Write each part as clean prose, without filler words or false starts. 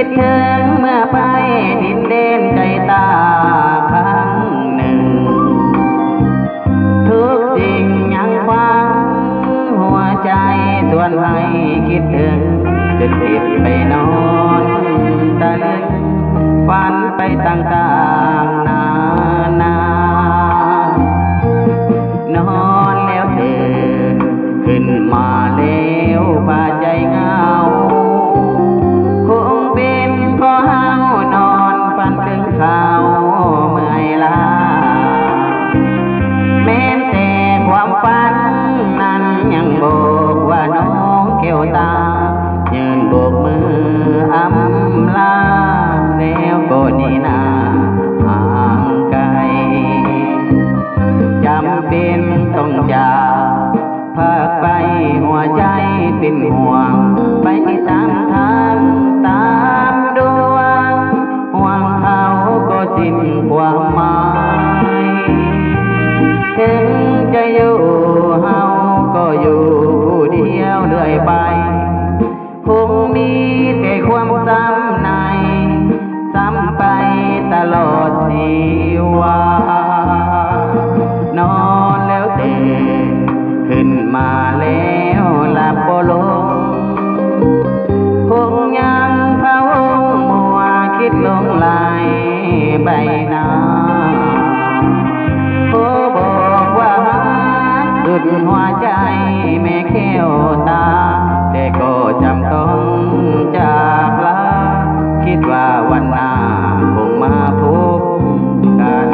คิดถึงเมื่อไปดินแดนไกลตาครั้งหนึ่งทุกสิ่งยังฟังหัวใจชวนให้คิดถึงจนติดไปนอนตะลึงฝันไปต่างๆนานอนแล้วตื่นขึ้นมาแล้วพาใจเหงาคงเป็นเพราะเฮานอนฝันถึงเขาเมื่อยล้าแม้แต่ความฝันนั้นยังบอกว่าน้องแก้วตายืนโบกมืออำลาแล้วก็นี่นาห่างไกลจำเป็นต้องจากพาไปหัวใจเป็นห่วงไปตามทางตามดวงห่วงเขาก็สิ้นความหมายถึงจะอยู่เฮาก็อยู่ผู้เดียวเรื่อยไปคงมีแต่ความซ้ำในซ้ำไปตลอดชีวานอนแล้วตื่นขึ้นมาแล้วหลับบ่ลงคงยังพะวงมัวคิดหลงไหลใบหน้าโอ้บอกว่าสุดหัวใจแม่แก้วตาแต่ก็จำต้องจากลาคิดว่าวันหน้าคงมาพบกัน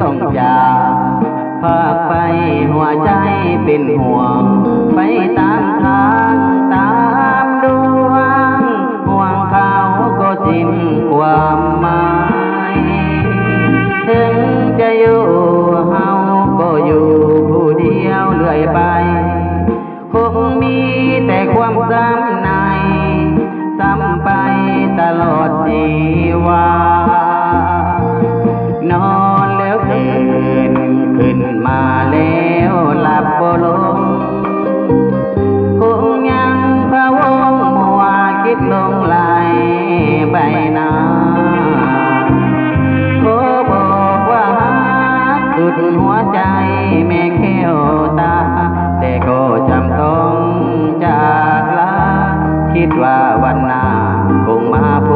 ต้องจากพาไปหัวใจเป็นห่วงไปตามทางตามดวงห่วงเขาก็สิ้นความหมายถึงจะอยู่เฮาก็อยู่ผู้เดียวเรื่อยไปคงมีแต่ความซ้ำในซ้ำไปตลอดชีวานอนแล้วตื่นขึ้นมาแล้วหลับบ่ลงคงยังพะวงมัวคิดหลงไหลใบหน้าโอ้บอกว่าสุดหัวใจแม่แก้วตาแต่ก็จำต้องจากลาคิดว่าวันหน้าคงมาพบ